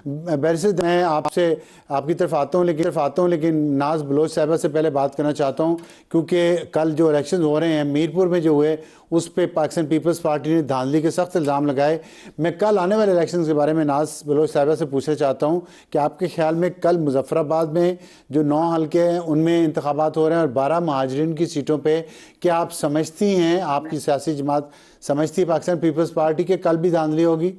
بیرسٹ میں آپ سے آپ کی طرف آتا ہوں لیکن ناز بلوچ صاحبہ سے پہلے بات کرنا چاہتا ہوں، کیونکہ کل جو الیکشنز ہو رہے ہیں میرپور میں جو ہوئے اس پہ پاکستان پیپلز پارٹی نے دھاندلی کے سخت الزام لگائے۔ میں کل آنے والے الیکشنز کے بارے میں ناز بلوچ صاحبہ سے پوچھنا چاہتا ہوں کہ آپ کے خیال میں کل مظفر آباد میں جو 9 حلقے ہیں ان میں انتخابات ہو رہے ہیں اور 12 مہاجرین کی سیٹوں پہ، کیا آپ سمجھتی ہیں، آپ کی سیاسی جماعت سمجھتی ہے پاکستان پیپلز پارٹی کے کل بھی دھاندلی ہوگی؟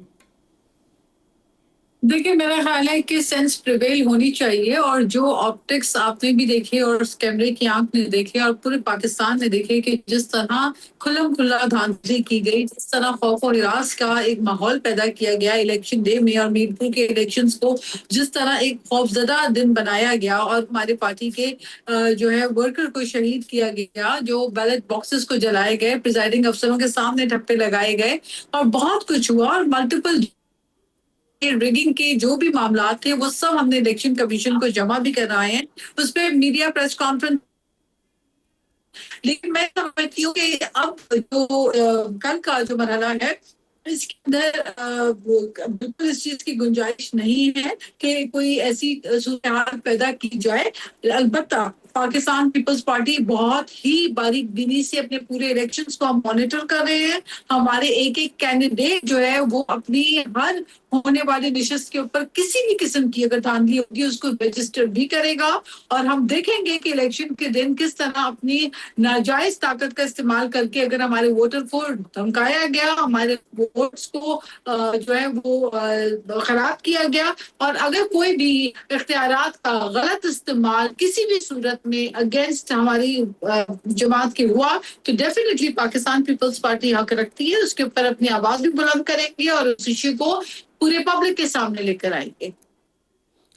دیکھیں، میرا خیال ہے کہ سینس پریویل ہونی چاہیے، اور جو آپٹکس آپ نے بھی دیکھے اور اس کیمرے کی آنکھ نے دیکھے اور پورے پاکستان نے دیکھے کہ جس طرح کھلم کھلا دھاندلی کی گئی، جس طرح خوف و ہراس کا ایک ماحول پیدا کیا گیا الیکشن ڈے میں، اور میرپور کے الیکشنز کو جس طرح ایک خوفزدہ دن بنایا گیا اور ہمارے پارٹی کے جو ہے ورکر کو شہید کیا گیا، جو بیلٹ باکسز کو جلائے گئے، پریزائڈنگ افسروں کے سامنے ٹھپے لگائے گئے، اور بہت کچھ ہوا، اور ملٹیپل ریگنگ کے جو بھی معاملات تھے وہ سب ہم نے الیکشن کمیشن کو جمع بھی کرائے ہیں، اس پہ میڈیا پریس کانفرنس۔ لیکن میں سمجھتی ہوں کہ اب جو کل کا جو مرحلہ ہے اس کے اندر بالکل اس چیز کی گنجائش نہیں ہے کہ کوئی ایسی صورتحال پیدا کی جائے۔ البتہ پاکستان پیپلز پارٹی بہت ہی باریک بینی سے اپنے پورے الیکشنز کو ہم مانیٹر کر رہے ہیں۔ ہمارے ایک ایک کینڈیڈیٹ جو ہے وہ اپنی ہر ہونے والی نشست کے اوپر کسی بھی قسم کی اگر دھاندلی ہوگی اس کو رجسٹر بھی کرے گا، اور ہم دیکھیں گے کہ الیکشن کے دن کس طرح اپنی ناجائز طاقت کا استعمال کر کے اگر ہمارے ووٹر کو دھمکایا گیا، ہمارے ووٹس کو جو ہے وہ خراب کیا گیا، اور اگر کوئی بھی اختیارات کا غلط استعمال کسی بھی صورت میں اگینسٹ ہماری جماعت کے ہوا تو ڈیفینیٹلی پاکستان پیپلز پارٹی حق رکھتی ہے، اس کے اوپر اپنی آواز بھی بلند کریں گے اور اس ایشو کو پورے پبلک کے سامنے لے کر آئیں گے۔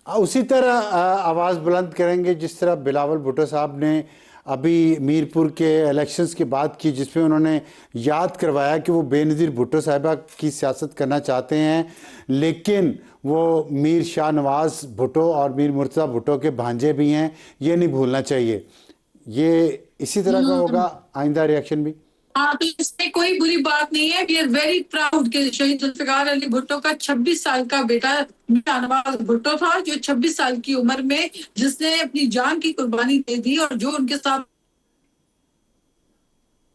اسی طرح آواز بلند کریں گے جس طرح بلاول بھٹو صاحب نے ابھی میرپور کے الیکشنز کی بات کی، جس میں انہوں نے یاد کروایا کہ وہ بے نظیر بھٹو صاحبہ کی سیاست کرنا چاہتے ہیں، لیکن وہ میر شاہ نواز بھٹو اور میر مرتضیٰ بھٹو کے بھانجے بھی ہیں، یہ نہیں بھولنا چاہیے۔ یہ اسی طرح کا ہوگا آئندہ ریاکشن بھی؟ ہاں، تو اس میں کوئی بری بات نہیں ہے۔ وی آر ویری پراؤڈ کہ شہید ذوالفقار علی بھٹو کا 26 سال کا بیٹا شاہ نواز بھٹو تھا، جو 26 سال کی عمر میں جس نے اپنی جان کی قربانی دے دی، اور جو ان کے ساتھ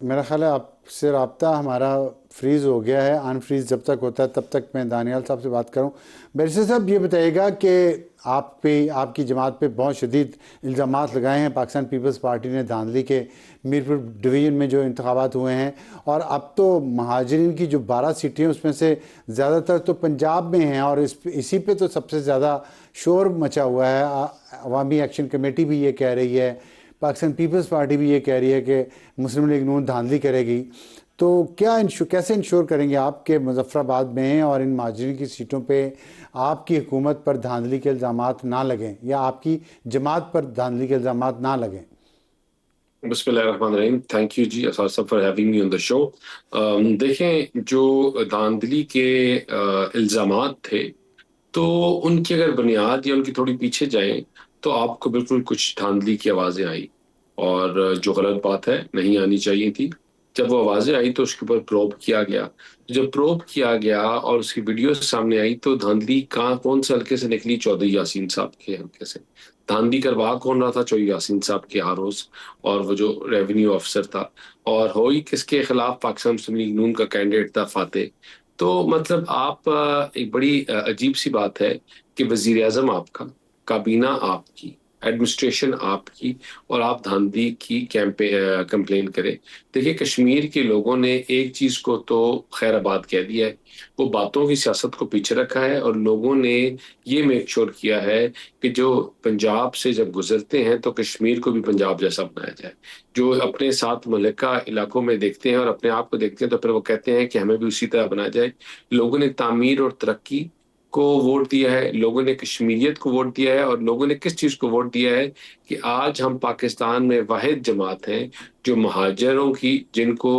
میرا خیال ہے آپ سے رابطہ ہمارا فریز ہو گیا ہے، ان فریز جب تک ہوتا ہے تب تک میں دانیال صاحب سے بات کروں۔ بیرسٹر صاحب یہ بتائیے گا کہ آپ پہ، آپ کی جماعت پہ بہت شدید الزامات لگائے ہیں پاکستان پیپلز پارٹی نے دھاندلی کے، میرپور ڈویژن میں جو انتخابات ہوئے ہیں، اور اب تو مہاجرین کی جو 12 سیٹیں ہیں اس میں سے زیادہ تر تو پنجاب میں ہیں، اور اسی پہ تو سب سے زیادہ شور مچا ہوا ہے۔ عوامی ایکشن کمیٹی بھی یہ کہہ رہی ہے، پاکستان پیپلز پارٹی بھی یہ کہہ رہی ہے کہ مسلم لیگ نون دھاندلی کرے گی۔ تو کیسے انشور کریں گے آپ کے مظفر آباد میں اور ان مہاجرین کی سیٹوں پہ آپ کی حکومت پر دھاندلی کے الزامات نہ لگیں، یا آپ کی جماعت پر دھاندلی کے الزامات نہ لگیں؟ بسم اللہ الرحمن الرحیم۔ تھینک یو جی اسار صاحب فار ہیونگ می آن دا شو۔ دیکھیں، جو دھاندلی کے الزامات تھے تو ان کی اگر بنیاد یا ان کی تھوڑی پیچھے جائیں تو آپ کو بالکل کچھ دھاندلی کی آوازیں آئی، اور جو غلط بات ہے نہیں آنی چاہیے تھی۔ جب وہ آوازیں آئی تو اس کے اوپر پروب کیا گیا، جب پروب کیا گیا اور اس کی ویڈیوز سامنے آئی تو دھاندلی کون سے حلقے سے نکلی؟ چودھری یاسین صاحب کے حلقے سے۔ دھاندلی کروا کون رہا تھا؟ چودھری یاسین صاحب کے آروز، اور وہ جو ریونیو افسر تھا، اور ہوئی کس کے خلاف؟ پاکستان مسلم لیگ نون کا کینڈیڈیٹ تھا فاتح۔ تو مطلب آپ ایک بڑی عجیب سی بات ہے کہ وزیر اعظم آپ کا، کابینہ آپ کی، ایڈمنسٹریشن آپ کی، اور آپ دھاندلی کی کمپلین کریں۔ دیکھیں، کشمیر کے لوگوں نے ایک چیز کو تو خیر آباد کہہ دیا ہے، وہ باتوں کی سیاست کو پیچھے رکھا ہے، اور لوگوں نے یہ میک شور کیا ہے کہ جو پنجاب سے جب گزرتے ہیں تو کشمیر کو بھی پنجاب جیسا بنایا جائے۔ جو اپنے ساتھ ملکہ علاقوں میں دیکھتے ہیں اور اپنے آپ کو دیکھتے ہیں تو پھر وہ کہتے ہیں کہ ہمیں بھی اسی طرح بنایا جائے۔ لوگوں نے تعمیر اور ترقی کو ووٹ دیا ہے، لوگوں نے کشمیریت کو ووٹ دیا ہے، اور لوگوں نے کس چیز کو ووٹ دیا ہے کہ آج ہم پاکستان میں واحد جماعت ہیں جو مہاجروں کی، جن کو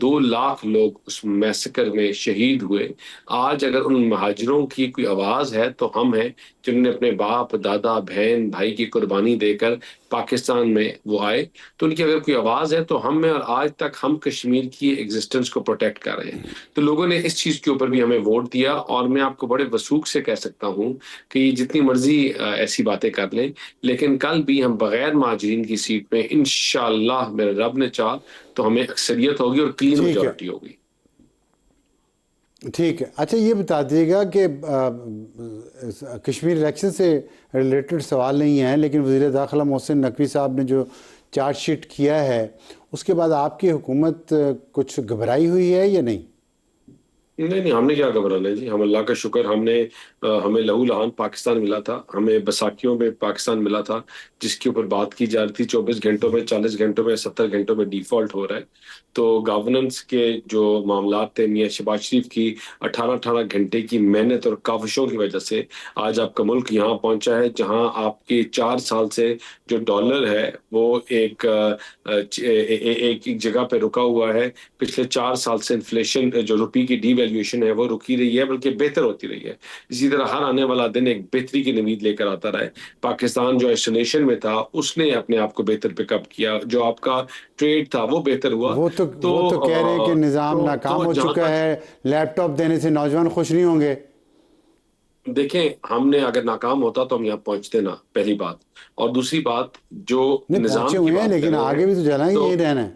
2 لاکھ لوگ اس میسکر میں شہید ہوئے، آج اگر ان مہاجروں کی کوئی آواز ہے تو ہم ہیں، جنہوں نے اپنے باپ، دادا، بہن، بھائی کی قربانی دے کر پاکستان میں وہ آئے، تو ان کی اگر کوئی آواز ہے تو ہم ہیں، اور آج تک ہم کشمیر کی ایگزسٹنس کو پروٹیکٹ کر رہے ہیں۔ تو لوگوں نے اس چیز کے اوپر بھی ہمیں ووٹ دیا، اور میں آپ کو کو بڑے وثوق سے کہہ سکتا ہوں کہ یہ جتنی مرضی ایسی باتیں کر لیں، لیکن کل بھی ہم بغیر مہاجرین کی سیٹ پہ انشاءاللہ میرے رب نے چاہ تو ہمیں اکثریت ہوگی اور کلین ٹھیک ہے، میجورٹی ہوگی. ٹھیک ہے. اچھا یہ بتا دیجیے گا کہ کشمیر الیکشن سے ریلیٹڈ سوال نہیں ہے، لیکن وزیر داخلہ محسن نقوی صاحب نے جو چارج شیٹ کیا ہے اس کے بعد آپ کی حکومت کچھ گھبرائی ہوئی ہے یا نہیں؟ نہیں ہم نے کیا گھبرانا ہے جی. ہم اللہ کا شکر، ہمیں لہو لہان پاکستان ملا تھا، ہمیں بساکیوں میں پاکستان ملا تھا جس کے اوپر بات کی جا رہی تھی 24 گھنٹوں میں، 40 گھنٹوں میں، 70 گھنٹوں میں ڈیفالٹ ہو رہا ہے. تو گورننس کے جو معاملات تھے، میاں شہباز شریف کی 18 گھنٹے کی محنت اور کاوشوں کی وجہ سے آج آپ کا ملک یہاں پہنچا ہے جہاں آپ کے 4 سال سے جو ڈالر ہے وہ ایک جگہ پہ رکا ہوا ہے. پچھلے 4 سال سے انفلیشن جو روپی کی ڈی ویلیویشن ہے وہ رکی رہی ہے، بلکہ بہتر ہوتی رہی ہے. اسی طرح ہر آنے والا دن ایک بہتری کی نوید لے کر آتا رہا ہے. پاکستان جو آئسولیشن میں تھا اس نے اپنے آپ کو بہتر پک اپ کیا، جو آپ کا ٹریڈ تھا وہ بہتر ہوا. وہ تو کہہ رہے ہیں کہ نظام ناکام ہو چکا ہے، لیپ ٹاپ دینے سے نوجوان خوش نہیں ہوں گے. دیکھیں ہم نے اگر ناکام ہوتا تو ہم یہاں پہنچتے نہ، پہلی بات. اور دوسری بات جو نہیں پہنچے نظام کی ہوئے ہیں، بات کر لیکن رہے آگے بھی تو جانا ہے، تو یہی رہنا ہے.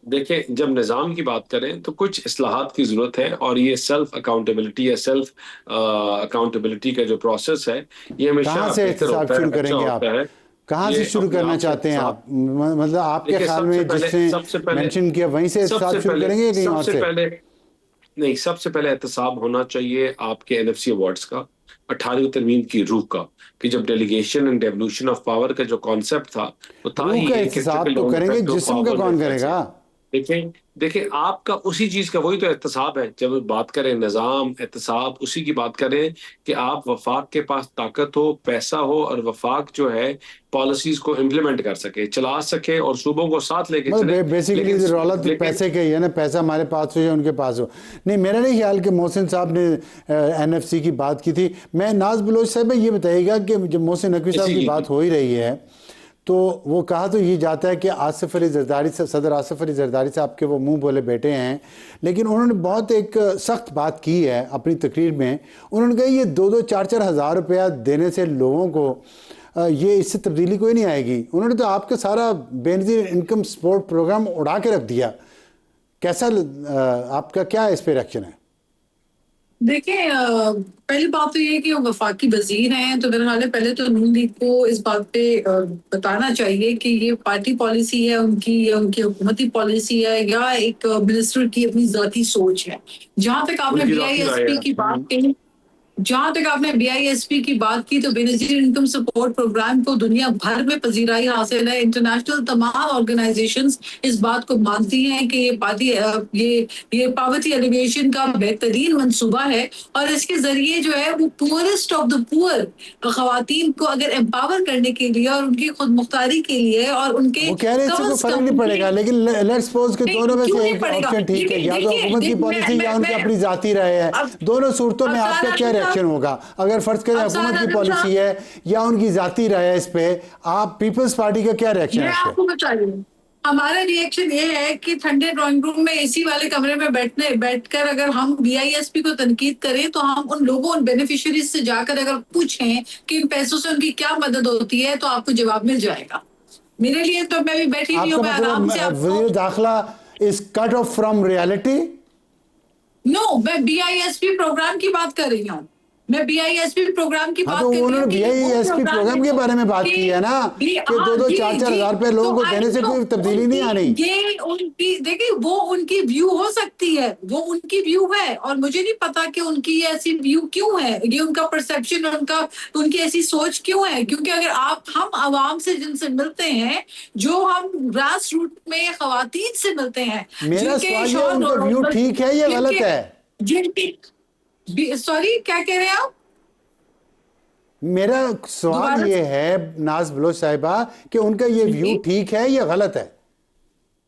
دیکھیں جب نظام کی بات کریں تو کچھ اصلاحات کی ضرورت ہے، اور یہ سیلف اکاؤنٹیبلٹی یا سیلف اکاؤنٹیبلٹی کا جو پروسیس ہے یہ کہاں ہمیشہ سے بہتر احتساب ہوتا ہے، شروع کریں اچھا گے آپ؟ ہوتا ہے. کہاں سے یہ شروع اپنے کرنا آپ سے چاہتے ہیں احتساب. آپ؟ مطلب آپ کے دیکھیں خیال میں جس نے سب سے پہلے مینشن کیا وہیں سے احتساب شروع کریں گے یا کہیں اور سے؟ نہیں، سب سے پہلے احتساب ہونا چاہیے آپ کے NFC ایوارڈز کا، 18ویں ترمیم کی روح کا، کہ جب delegation and devolution of power کا جو کانسیپٹ تھا وہ تھا روح ہی کا یہ کہ احتساب ٹرپل تو آن کریں گے، افیکٹ آف جسم کا پاور میں کون کرے کیسے. گا؟ دیکھیں آپ کا اسی چیز کا وہی تو احتساب ہے. جب بات کریں نظام احتساب، اسی کی بات کریں کہ آپ وفاق کے پاس طاقت ہو، پیسہ ہو، اور وفاق جو ہے پالیسیز کو امپلیمنٹ کر سکے، چلا سکے اور صوبوں کو ساتھ لے کے چلے. مطلب بیسیکلی رولا تو لیکن پیسے کا ہی ہے نا، پیسہ ہمارے پاس ہو یا ان کے پاس ہو. نہیں، میرا نہیں خیال کہ محسن صاحب نے NFC کی بات کی تھی. میں ناز بلوچ صاحب یہ بتائیے گا کہ جب محسن نقوی صاحب کی بات ہو ہی رہی ہے تو وہ کہا تو یہ جاتا ہے کہ آصف علی زرداری سے، صدر آصف علی زرداری صاحب کے وہ منہ بولے بیٹے ہیں، لیکن انہوں نے بہت ایک سخت بات کی ہے اپنی تقریر میں. انہوں نے کہا یہ 2-4 ہزار روپیہ دینے سے لوگوں کو یہ اس سے تبدیلی کوئی نہیں آئے گی. انہوں نے تو آپ کا سارا بے نظیر انکم سپورٹ پروگرام اڑا کے رکھ دیا. کیسا آپ کا کیا اس پہ ریئیکشن ہے؟ دیکھیں پہلی بات تو یہ ہے کہ وہ وفاقی وزیر ہیں، تو میرا خیال ہے پہلے تو نون لیگ کو اس بات پہ بتانا چاہیے کہ یہ پارٹی پالیسی ہے ان کی، یا ان کی حکومتی پالیسی ہے، یا ایک منسٹر کی اپنی ذاتی سوچ ہے. جہاں تک آپ نے BISP کی بات کی، کی بات کی تو بے نظیر انکم سپورٹ پروگرام کو دنیا بھر میں پذیرائی حاصل ہے. انٹرنیشنل تمام آرگنائزیشنز اس بات کو مانتی ہیں کہ یہ پاورٹی ایلیویشن کا بہترین منصوبہ ہے، اور اس کے ذریعے جو ہے وہ پورسٹ آف دا پور خواتین کو اگر امپاور کرنے کے لیے اور ان کی خود مختاری کے لیے اور ان کے وہ کہہ رہے اس سے کوئی فرق نہیں پڑے گا، لیکن لیٹس سپوز کہ دونوں میں سے ایک آپشن ٹھیک ہے، یا تو حکومت کی پالیسی یا ان کی اپنی ذاتی رائے ہے. دونوں صورتوں میں آپ کا کیا ریئیکشن ہوگا؟ اگر فرض کریں حکومت کی پالیسی ہے یا ان کی ذاتی رائے ہے، اس پہ آپ پیپلز پارٹی کا کیا ریئیکشن ہے اس پہ؟ میں آپ کو بتائیے، ہمارا ریئیکشن یہ ہے کہ ٹھنڈے ڈرائنگ روم میں اسی والے کمرے میں بیٹھ کر اگر ہم BISP کو تنقید کریں تو ہم ان لوگوں، ان بینیفیشریز سے جا کر اگر پوچھیں کہ ان پیسوں سے ان کی کیا مدد ہوتی ہے تو آپ کو جواب مل جائے گا. میرے لیے تو میں بھی بیٹھی آپ نہیں کا ہوں، میں آرام سے مطلب آپ وزیر کو داخلہ از کٹ آف فرام ریالٹی؟ نو، میں BISP پروگرام کی بات کر رہی ہوں. میں BISP پروگرام کی ہاں بات تو کر رہی انہوں ہوں نے کہ وہ BISP پروگرام کے بارے میں بات کی ہے نا کہ 2-4 ہزار روپے لوگوں کو دینے سے کوئی تبدیلی نہیں آنی. یہ ان کی، دیکھیں وہ ان کی ویو ہو سکتی ہے، وہ ان کی ویو ہے، اور مجھے نہیں پتا کہ ان کی ایسی ویو کیوں ہے، یہ ان کا پرسپشن، ان کی ایسی سوچ کیوں ہے. کیونکہ اگر ہم عوام سے جن سے ملتے ہیں، جو ہم گراس روٹ میں خواتین سے ملتے ہیں، میرا جن کے سوال یہ شوہر ان کا ویو ٹھیک ہے یا غلط ہے؟ سوری کیا کہہ رہے ہیں آپ؟ میرا سوال دوبارہ یہ ہے ناز بلوچ صاحبہ کہ ان کا یہ ویو ٹھیک ہے یا غلط ہے؟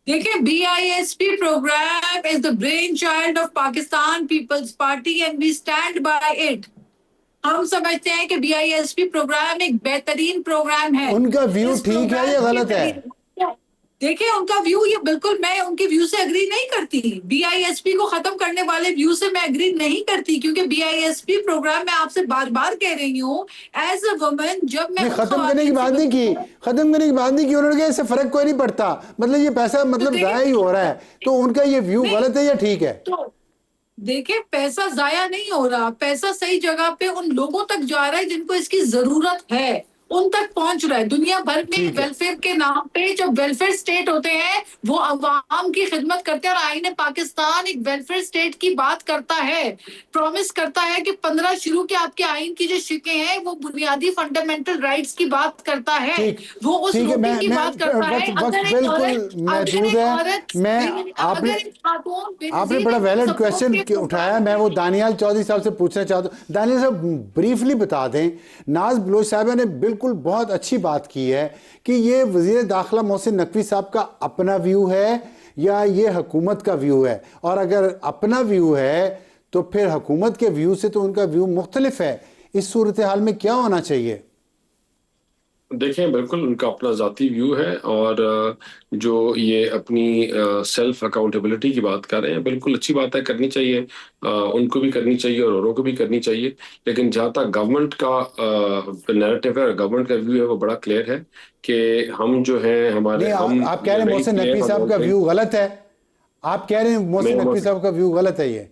دیکھیں BISP program is the brainchild of Pakistan People's Party and we stand by it. ہم سمجھتے ہیں کہ BISP پروگرام ایک بہترین پروگرام ہے. ان کا ویو اس ٹھیک ہے یا پروگرام کے غلط ہے؟ ذریعے دیکھیں ان کا ویو یہ بالکل میں ان کے ویو سے اگری نہیں کرتی. بی آئی ایس پی کو ختم کرنے والے ویو سے میں اگری نہیں کرتی, کیونکہ B I S P programme میں آپ سے بار بار کہہ رہی ہوں ایز اے وومن جب میں ختم کرنے کی بات نہیں کی, ختم کرنے کی بات نہیں کی, انہوں نے کہا اس سے فرق کوئی نہیں پڑتا, مطلب یہ پیسہ مطلب ضائع ہی ہو رہا ہے. تو ان کا یہ ویو غلط ہے یا ٹھیک ہے؟ تو دیکھیں پیسہ ضائع نہیں ہو رہا, پیسہ صحیح جگہ پہ ان لوگوں تک جا رہا ہے جن کو اس کی ضرورت ہے, ان تک پہنچ رہا ہے. دنیا بھر میں ویلفیئر کے نام پہ جو ویلفیئر اسٹیٹ ہوتے ہیں وہ عوام کی خدمت کرتے ہیں, اور آئین پاکستان ایک ویلفیئر اسٹیٹ کی بات کرتا ہے, پرومس کرتا ہے کہ 15 شروع کے آپ کے آئین کی جو شقیں ہیں وہ بنیادی فنڈامنٹل رائٹس کی بات کرتا ہے, وہ اس روٹی کی بات کرتا ہے. وقت بالکل محدود ہے. میں آپ نے بڑا ویلڈ کویسچن اٹھایا, میں وہ دانیال چودھری صاحب سے پوچھنا چاہتا ہوں. دانیال صاحب بریفلی بتا دیں, ناز بلوچ صاحبہ نے بالکل بہت اچھی بات کی ہے کہ یہ وزیر داخلہ محسن نقوی صاحب کا اپنا ویو ہے یا یہ حکومت کا ویو ہے, اور اگر اپنا ویو ہے تو پھر حکومت کے ویو سے تو ان کا ویو مختلف ہے. اس صورتحال میں کیا ہونا چاہیے؟ دیکھیں بالکل ان کا اپنا ذاتی ویو ہے, اور جو یہ اپنی سیلف اکاؤنٹیبلٹی کی بات کر رہے ہیں بالکل اچھی بات ہے, کرنی چاہیے, ان کو بھی کرنی چاہیے اور اوروں کو بھی کرنی چاہیے. لیکن جہاں تک گورنمنٹ کا نیریٹو ہے, گورنمنٹ کا ویو ہے, وہ بڑا کلیئر ہے کہ ہم جو ہیں ہمارے آپ کہہ رہے ہیں محسن نقوی صاحب کا ویو غلط ہے, آپ کہہ رہے ہیں محسن نقوی صاحب کا ویو غلط ہے. یہ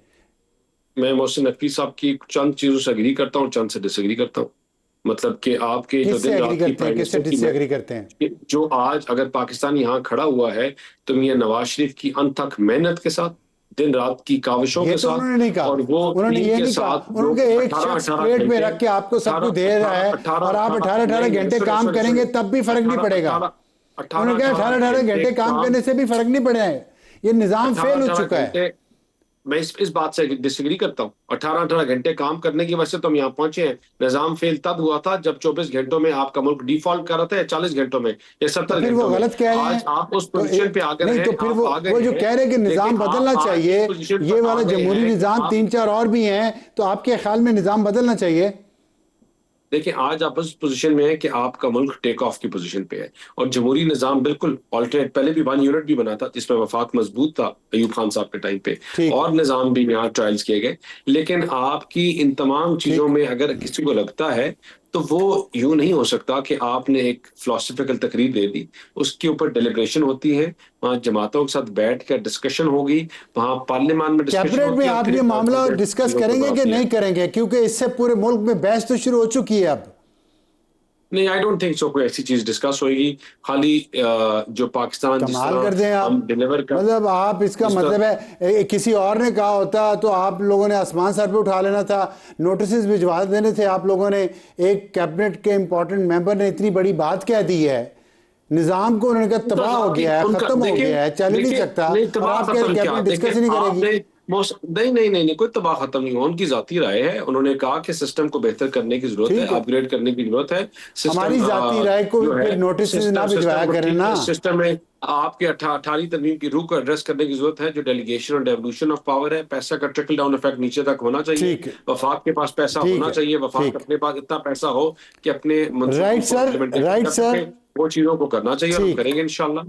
میں محسن نقوی صاحب کی چند چیزوں سے اگری کرتا ہوں, چند سے ڈس ایگری کرتا ہوں. مطلب کہ آپ کے جو دن رات کی کس سے ڈس ایگری کرتے ہیں؟ جو آج اگر پاکستان یہاں کھڑا ہوا ہے تو یہ نواز شریف کی انتھک محنت کے ساتھ, دن رات کی کاوشوں کے ساتھ, اور وہ ٹیم کے ساتھ انہوں نے ایک شخص پلیٹ میں رکھ کے آپ کو سب کچھ دے رہا ہے اور آپ 18 گھنٹے کام کریں گے تب بھی فرق نہیں پڑے گا. انہوں نے کہا 18 گھنٹے کام کرنے سے بھی فرق نہیں پڑا ہے, یہ نظام فیل ہو چکا ہے. میں اس بات سے ڈس ایگری کرتا ہوں. 18 گھنٹے کام کرنے کی وجہ سے تو ہم یہاں پہنچے ہیں. نظام فیل تب ہوا تھا جب 24 گھنٹوں میں آپ کا ملک ڈیفالٹ کر رہا تھا, یا 40 گھنٹوں میں, یا 70 گھنٹوں میں. آج آپ اس پوزیشن پہ آ گئے ہیں. تو پھر وہ جو کہہ رہے کہ نظام بدلنا چاہیے, یہ والا جمہوری نظام 3-4 اور بھی ہیں, تو آپ کے خیال میں نظام بدلنا چاہیے؟ دیکھیں آج آپ اس پوزیشن میں ہیں کہ آپ کا ملک ٹیک آف کی پوزیشن پہ ہے, اور جمہوری نظام بالکل آلٹرنیٹ, پہلے بھی 1 یونٹ بھی بنا تھا جس میں وفاق مضبوط تھا ایوب خان صاحب کے ٹائم پہ, اور نظام بھی یہاں ٹرائلز کیے گئے. لیکن آپ کی ان تمام چیزوں میں اگر کسی کو لگتا ہے تو وہ یوں نہیں ہو سکتا کہ آپ نے ایک فلسفیکل تقریر دے دی, اس کے اوپر ڈیلیبریشن ہوتی ہے, وہاں جماعتوں کے ساتھ بیٹھ کر ڈسکشن ہوگی, وہاں پارلیمان میں ڈسکشن کیبنٹ میں آپ یہ معاملہ ڈسکس کریں گے کہ نہیں کریں گے, کیونکہ اس سے پورے ملک میں بحث تو شروع ہو چکی ہے اب. نہیں, آئی ڈونٹ تھنک سو کوئی ایسی چیز ڈسکس ہوئے گی. خالی جو پاکستان جس کمال کر دیں آپ, مطلب آپ اس کا مطلب ہے کسی اور نے کہا ہوتا تو آپ لوگوں نے آسمان سر پہ اٹھا لینا تھا, نوٹسز بھجوا دینے تھے آپ لوگوں نے. ایک کیبنٹ کے امپورٹنٹ ممبر نے اتنی بڑی بات کہہ دی ہے, نظام کو انہوں نے کہا تباہ ہو گیا ہے, ختم ہو گیا ہے, چل ہی نہیں سکتا, اور آپ کیبنٹ ڈسکس ہی نہیں کرے گی. نہیں, کوئی تباہ ختم نہیں ہوا. ان کی ذاتی رائے ہے, انہوں نے کہا کہ سسٹم کو بہتر کرنے کی ضرورت ہے, اپ گریڈ کرنے کی ضرورت ہے. ہماری ذاتی رائے کو پھر نوٹسز نہ بھجوایا کریں نا. سسٹم میں آپ کے 18 ترمیم کی روح کو ایڈریس کرنے کی ضرورت ہے, جو ڈیلیگیشن اور ڈیولوشن آف پاور ہے. پیسہ کا ٹرکل ڈاؤن افیکٹ نیچے تک ہونا چاہیے. وفاق کے پاس پیسہ ہونا چاہیے, وفاق اپنے پاس اتنا پیسہ ہو کہ اپنے منصوبوں کو امپلیمنٹ کر سکے. وہ چیزوں کو کرنا چاہیے, اور ہم کریں گے انشاءاللہ.